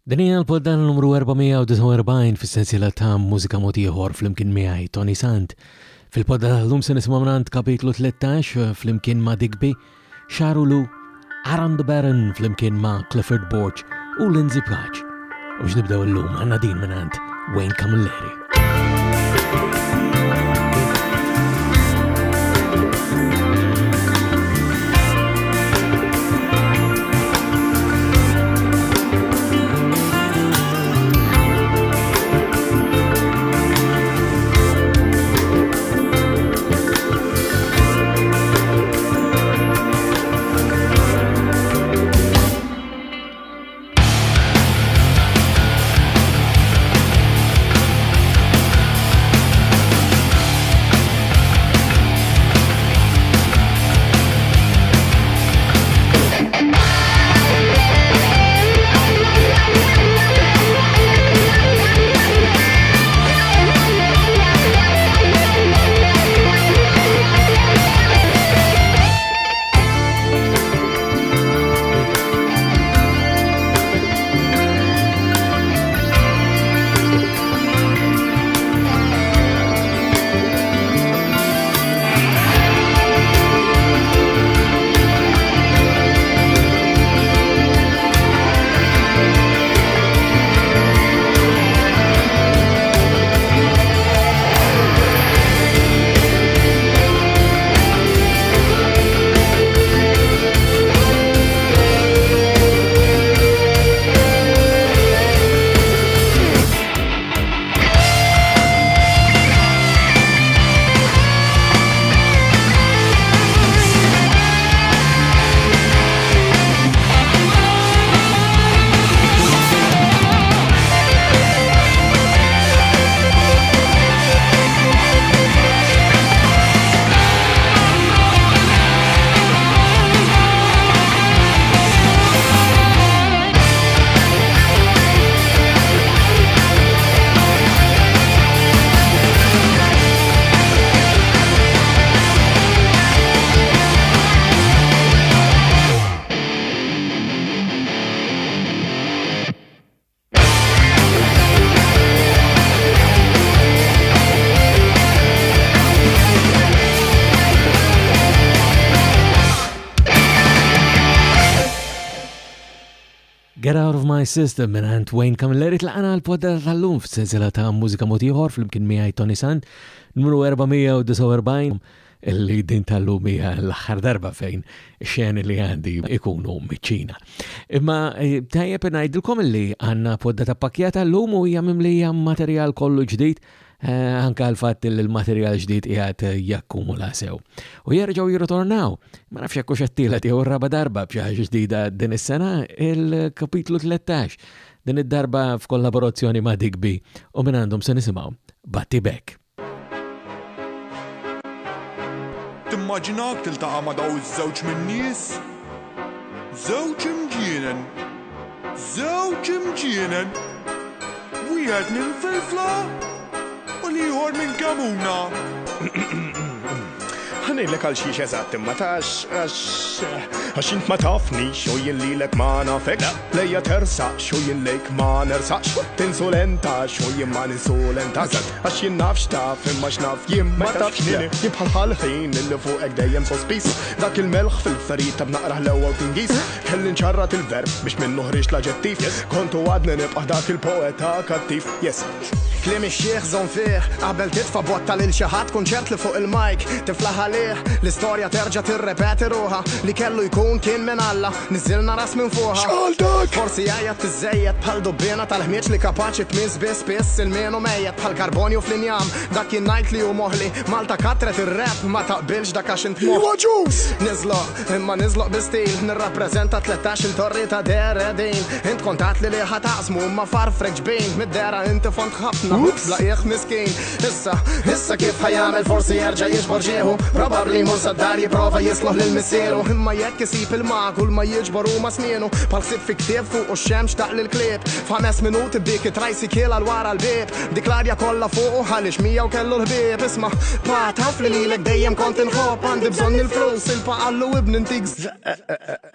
Din hija l-poddan numru 449 fis-sensiela ta' Mużika mod ieħor flimkien miegħi Toni Sant. Fil-podda tal-lum se nisimgħu mingħand kapitlu 13 flimkien ma' Digby, Xarulu, Aaron the Baron flimkien ma' Clifford Borch u Lindsay Plach. U x'nibdew illum għandna din mingħand Wayne Camilleri. Get Out of My System minant Wayne Camilleri tlaqna l-podda tal-lum f-sensila ta' Mużika mod ieħor flimkien miegħi Toni Sant numru 449 illi din tal-lum hija l-aħħar darba fejn xeni li għandi ikunu miċ-Ċina. Imma tajjeb ngħidilkom illi għandna podda ta' pakkjata l-lum u hija mimlija materjal kollu ġdid anka l-fatt li l-materjal ġdid qiegħed jakkumula sew. U jerġgħu jirritornaw, ma nafx hekk xattiela tiegħu raba darba b'xi ħaġa ġdida din is-sena il-kapitlu 13 din id-darba f'kollaborazzjoni ma' Digby u minn għandhom se nisimgħu Batti Beck. Timmaġinak tiltaqa' ma' daw iż-żewġ min-nies? Żewġ imġienen. Wieħed minn Filfla u l-ieħor minn Kamuna. Ħanejlek għal xiex eżatt imma għax int ma tafnix u jien lilek ma nafek lejja tersaqx u jien lejk ma nersaqx tinsulentax u jien ma ninsulentax għax jien nafx taf imma x'naf jien ma tafx jien bħal ħin illi fuqek dejjem sospis dak il-melħ fil-ferita b'naqra ħlewwa u tinġis kelli nċarrat il-verb biex minnu ħriġ l-aġġettiv kontu għadni nibqa' dak il-poeta kattiv. Kliem ix-xieħ żon fih qabel titfa' botta lil xi ħadd kunċert li fuq il-mike tiflaħ għalih l-istorja terġa' tirrepeti ruħha li kellu jkun kien minn Alla niżilna ras minn fuqha. X'għaldak? Forsi għajja tiżejjed bħal dubbina tal-ħmieġ li kapaċi tmiss biss il-mienu mejjed bħal karbonju fl-injam dak kien ngħid li hu moħli Malta katret ir-rap ma taqbilx dak għax int moħ. Niżloq imma niżloq bi-stil nirrappreżenta 13 torri ta' deredin int kontat li ħataqsmu ma farfrek ġbin mid-dera inti font ħafna laqieħ miskin. Issa kif ħajamel forsi jerġa' jiġbor ġieħu probabbli mhux saddar jipprova jisloħ lil missieru imma jekk isib il-magul ma jiġbor huma smienu bħal ħsieb fi ktieb fuq x-xemx taq lil-klieb f'5 minuti bdik it-trajsi kiel għal wara l-bib dik l-arja kollha fuq għaliex miegħu kellu l-ħbieb. Isma' pa taf li lilek dejjem kont inħobb għandi bżonn il-flus il-paqallu ibn intik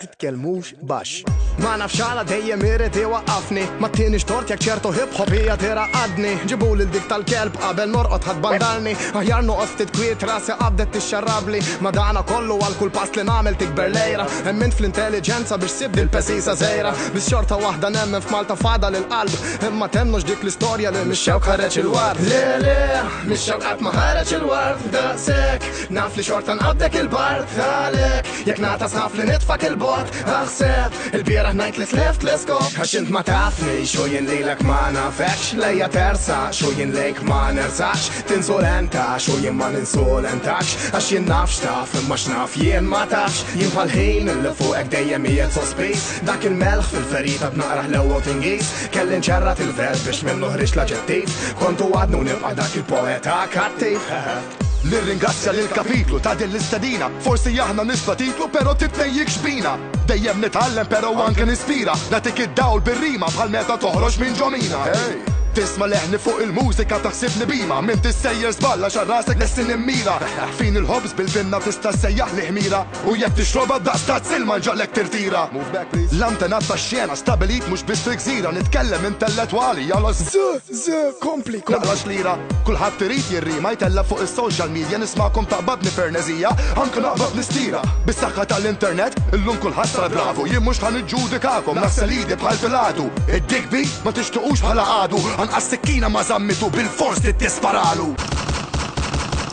titkellmux baxx Ma nafx għala dejjem irid iwaqqafni ma tienix tort jekk ċertu hip hop hija tiraqadni ġibul il-dik tal-kelb qabel norqod ħadd bandalni aħjar noqgħod ftit kwiet rasi qabdet tixxarrabli ma dana kollu għal kull pass li nagħmel tikber lejra emmint fl-intelligenza biex sibdi l-pesisa żejra bis xorta waħda nemmen f'Malta fada lil-qalb imma temmnux dik l-istorja li mix-xewq ħareġ il-ward le mix-xewq qatt ma ħareġ il-ward daqshekk naf li xorta nqabdek il-bard għalek jekk nagħtas naf li nitfak il-bot aħseb il-bieraħ ngħid li tleft l-iskop għax int ma tafni xu jien lilek ma nafekx lejja tersa xu jien lejk ma nersax tinsolenta xu jien ma ninsolentax għax jien nafx taf imma x'naf jien ma tafx jien bħal-ħin illi fuqek dejjem qiegħed sospiż dak il-melħ fil-ferita b'naqraħ l-ewwel tingiż kelli nċerrat il-verb biex minnu ħriġ l-aġġettiv kontu għadnu nibqa' dak il-poeta kattiv Nirringrazzja lil-kapitlu ta' din l-istadina Forsi aħna nisla titlu pero titnejjik xbina Dejjem nitgħallem pero anke nispira Natik id-dawl bir-rima bħal meta toħroġ minn ġomina Tisma leħni fuq il-mużika taħsibni bima Min tissejjer żballa xarrasek lessin immira Fin il-ħobs bil-binna tista' sejjaħ li ħmira U jekk tixroba daqsta tsilma ġallek tirtira L-antenat tax-xjena stabilit mhux biss fi-gżira Nitkellem intellettwali jalla kompli naqra xlira Kulħadd irid jirrima jtella fuq is-social media nismakom taqbadni fernezija Anke naqbad nistira Bis-saħħa tal-internet illum kulħadd sar bravu Jien mhux ħaniġġudikakom naħselidi bħal filatu Id-digbi ma tixtuqux bħala għadu Anqas sikkina ma żammitu bil-fors trid tisparalu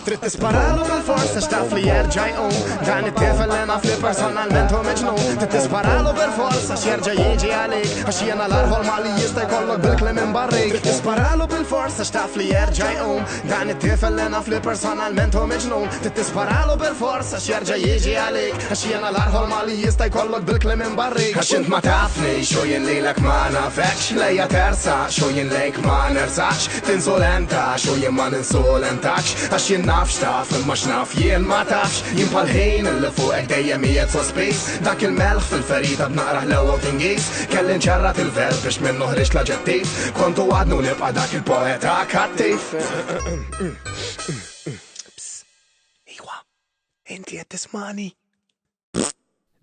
Trid tisparalu bil-fors għax taf li jerġa' jqum Dan it-tifel li naf li personalment hu miġnun Trid tisparalu bil-fors għax jerġa' jiġi għalik Għax jiena l-arħol ma li jista' jkollok bil-klim imbarrik Trid tisparalu bil-fors għax taf li jerġa' jqum Dan it-tifel li naf li personalment hu miġnun Trid tisparalu bil-fors għax jerġa' jiġi għalik Għax jiena l-arħol ma li jista' jkollok bil-klim imbarrik Għax int ma tafni xu jien lilek ma nafekx lejja tersa xu jien lejk ma nersax tinsolenta xu jien ma ninsolentax għax jien nafx taf imma x'naf jien ma tafx jien bħal-ħin illi fuqek dejjem qiegħed sospiż dak il-melħ fil-ferita b'naqraħ l-ewwel tingiż kelli nċerrat il-verb biex minnu ħriġ l-aġġettiv kontu għadnu nibqa' dak il-poeta kattiv. Iwa, inti qed tismani?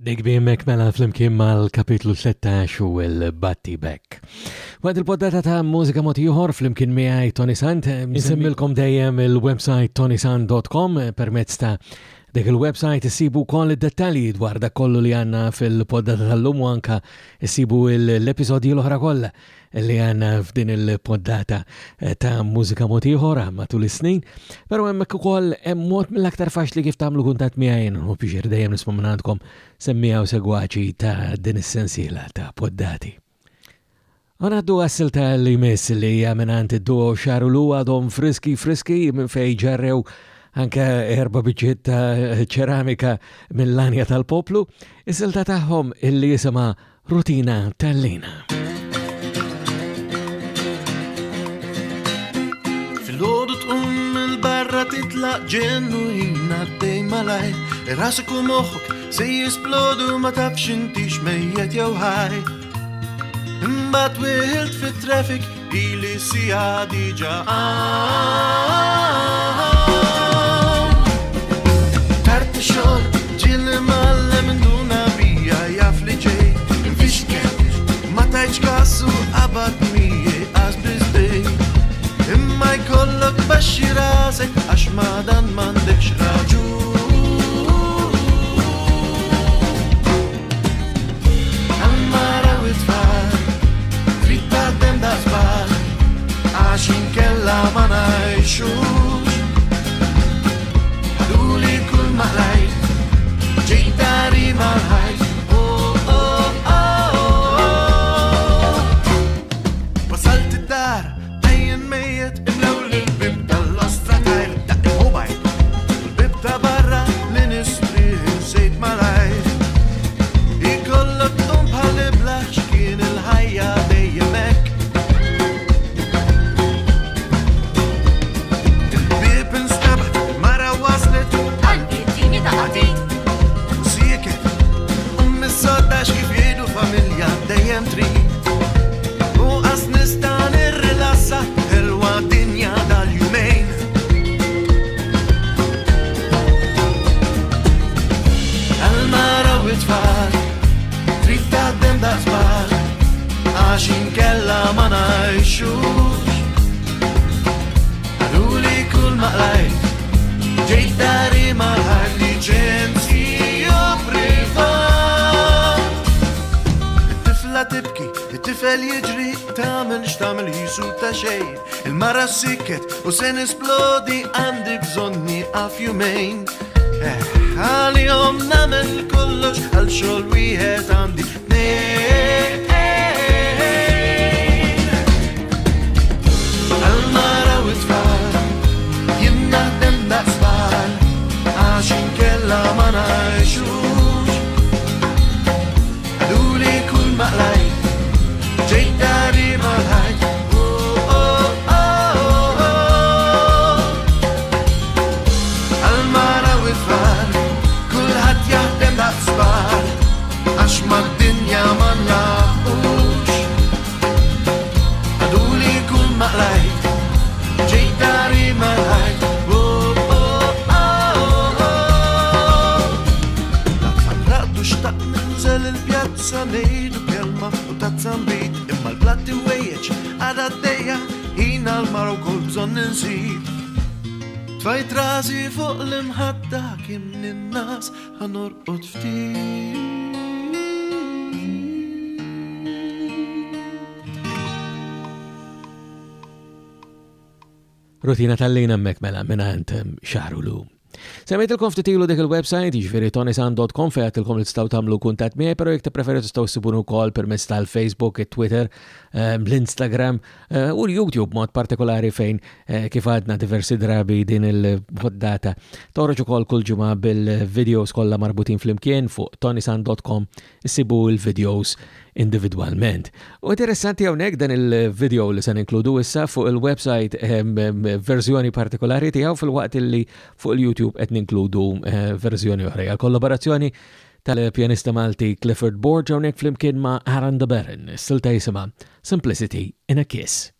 Dik bimmek mela flimkien mal-kapitlu 13 u il-Batti Back. Wad il-poddata ta' mużika moti ieħor flimkien miegħi Toni Sant, nsemmilkom dejjem il-website ToniSant.com permezz ta' dik il-website issibu koll id-dettalji dwar dak kollu li għandna fil-poddata tal-lum u anka issibu l-episodji l-oħra kollha li għandna f'din il-poddata ta' mużika moti ieħor matul is-snin, però hemmhekk ukoll hemm mod mill-aktar faċli kif tagħmlu kuntatt miegħi u biex dejjem nisma' minn għandkom semmija u segwaċi ta' din is-sensiela ta' poddati. Għanaddu għassilta li jmiss li jgħaminant id-duo Xarulu għadhom friski minn fej ġarrew anka erba biċiet ta' ċeramika mill-lanja tal-poplu, is-silta tagħhom illi jisima Rutina tal-lina. Fil-ħodu tqum il-barra titlaq ġennuina dej malaj Rasek u moħħok se jisplodu ma tafx inti xmejjet jew ħaj Imbat wiħilt fit-traffic ili sija diġa Tarti xol ġilli mallem induna bija jaf li ġej Fixket ma tajċ kassu abad mije għaz bizdej Imma jkollok baxxi rasek għax ma dan m'għandekx raġun Għal-mara u t-tfal trid taħdem da żball għax inkella ma ngħixux Ħaduli kull ma rajt ġejt dari mal-ħajt Wasalt id-dar mejjet imlew l-bib tal-ostra tajl daq il-mobajl l-bib ta' barra li nistriħ sejt malaj Ikollok tum bħal-iblaħ xkien il-ħajja dejjemek qabel jiġri tamel xtamel jisu ta' xejn. Il-mara sikket u sen esplodi għandi bżonni għaf jumejn. Għal-jom namel kollox għal xol wieħed għandi tnejn. Għal-mara u tfal jien naħdem daqsbal għax inkella ma ngħixux. Għaduli kull maqlajt ġejt dari mal-ħajt. Għax mad-dinja ma nlaħqux. Għaduli kull maqlajt ġejt dari mal-ħajt. Raqdu xtaq ninżel il-pjazza nejdu kelma u tazzambit. Imma l-blatti wejjeċ għada d-dejja jina l-mara u kol bżon ninsib. Tfajt razi fuq l-imħadda kim ninnas ħanorqod ftit. Rutina tal-lejna mek mela minant xarulu. Semmejtilkom ftitilu dik il-website, jiġifieri ToniSant.com fejn għatilkom li tistgħu tagħmlu kuntatt miegħi, però jekk tippreferi tistgħu ssibuni wkoll permezz tal-Facebook, it-Twitter, l-Instagram u l-YouTube mod partikolari fejn kif għadna diversi drabi din il-poddata. Toħroġ ukoll kull ġimgħa bil-videos kollha marbutin flimkien fuq ToniSant.com issibu l-videos individualment. U interessanti hawnhekk dan il-video li se ninkludu issa fuq il-website verżjoni partikolari tiegħu fil-waqt li fuq il-YouTube qed ninkludu verżjoni oħra. Kollaborazzjoni tal-pjanista Malti Clifford Borge hawnhekk flimkien ma' Aaron the Baron, silta jisimha Simplicity in a Kiss.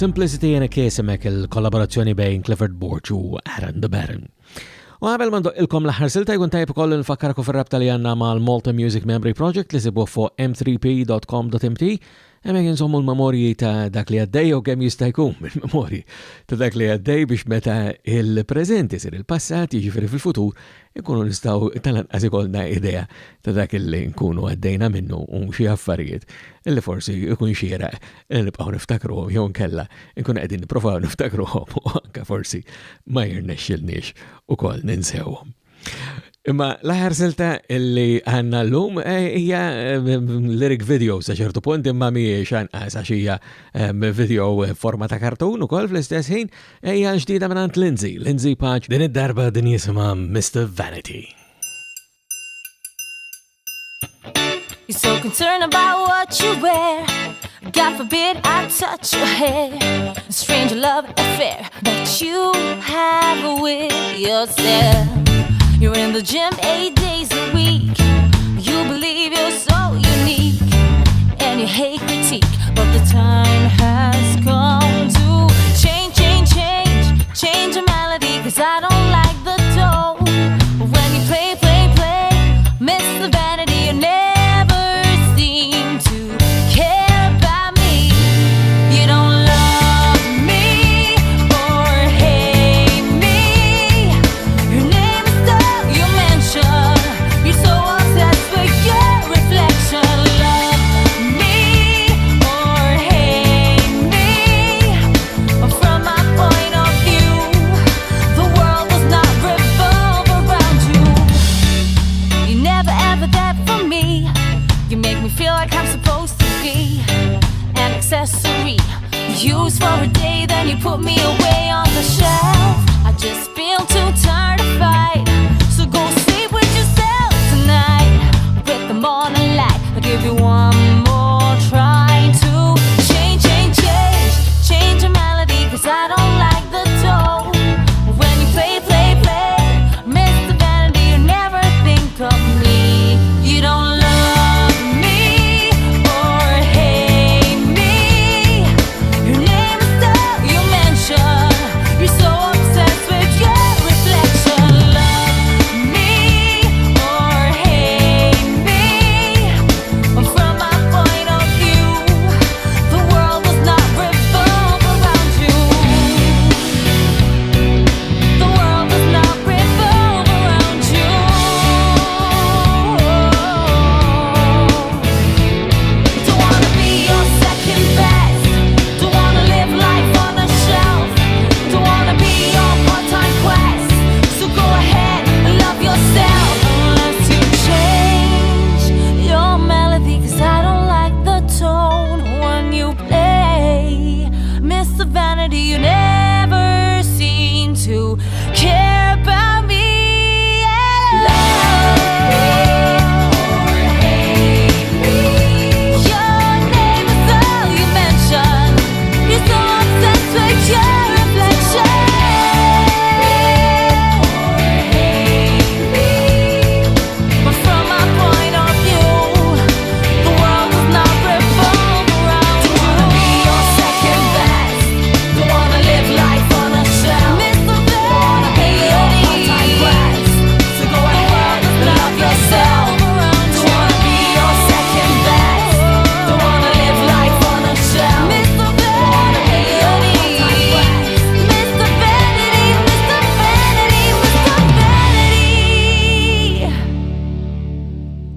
Simplicity and a Kiss hemmhekk il-kollaborazzjoni bejn Clifford Borch u Aaron the Baron. U għabel man ilkom l-ħar silta jkun tajb ukoll nfakkarku fir-rabta li għandna mal-Malta Music Memory Project li sibuh fuq m3p.com.mt. Hemmhekk insommu l-memorji ta' dak li għaddej u kemm jista' jkun il-memorji ta' dak li għaddej biex meta il-preżent isir il-passat jiġifieri fil-futur ikunu nistgħu tal-anqas ikollna idea ta' dak li nkunu għaddejna minnu u xi affarijiet illi forsi ikun xieraq li nibqgħu niftakruhom jew nkella nkunu qegħdin nippruvaw niftakruhom u anke forsi ma jirnexxilniex ukoll ninsewhom. Imma l-aħħar silta illi għanna l-lum hija lyric video sa ċertu punt imma mhijiex anqas għax hija video forma ta' kartun ukoll fl-istess ħin hija ġdida mingħand Lindsay Paċ din id-darba din jisimha Mr. Vanity. You're so concerned about what you wear. God forbid I touch your hair. A strange love affair that you have with yourself. You're in the gym 8 days a week. You believe you're so unique, and you hate critique. But the time has come to change your melody. 'Cause I don't like the tone. But when you play, miss the vanity. You never seem to care about me. You don't love me or hate me. Your name is stuck, you mention. You're so obsessed with your reflection. Love me or hate me. But from my point of view, the world does not revolve around you. You never ever that for me. You make me feel like I'm supposed to be an accessory, used for a day, then you put me away on the shelf. I just feel too tired to fight, so go sleep with yourself tonight. With the morning light, I'll give you one more try to change your melody. 'Cause I don't like the tone. When you play, miss the vanity. You never think of me. You don't love me or hate me. Your name is stuck, you mention. You're so obsessed with your reflection. Love me or hate me. But from my point of view, the world does not revolve around you. The world does not revolve around you. Don't wanna be your second best. Don't wanna live life on a shelf. Don't wanna be your part-time quest. So go ahead and love yourself unless you change your melody. 'Cause I don't like the tone when you play. Miss the vanity, you never seem to care about me. Love me or hate me. Your name is all you mention. You're so obsessed with your reflection. But from my point of view, the world does not revolve around you. Don't wanna be your second best. Don't wanna live life on a shelf. Miss the vanity. Don't wanna be your part-time quest. So go ahead and love yourself. Don't wanna be your second best. Don't wanna live life on a shelf. Miss the vanity. Don't wanna be your part-time quest. Miss the vanity. Miss the vanity. Miss the vanity.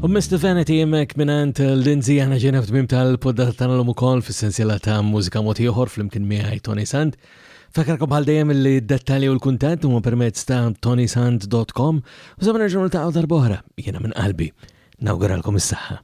U Mr. Vanity hemmhekk mingħand Lindsay għana ġena f'tmiem tal-poddata tagħna l-lum ukoll fis-sensiela ta' mużika mod ieħor flimkien miegħi Toni Sant. Fakarkom bħal dejjem li d-dettalji u l-kuntatt huma permezz ta' ToniSant.com u żamm nerġgħu niltaqgħu darb'oħra jiena minn qalbi nawguralkom is-saħħa.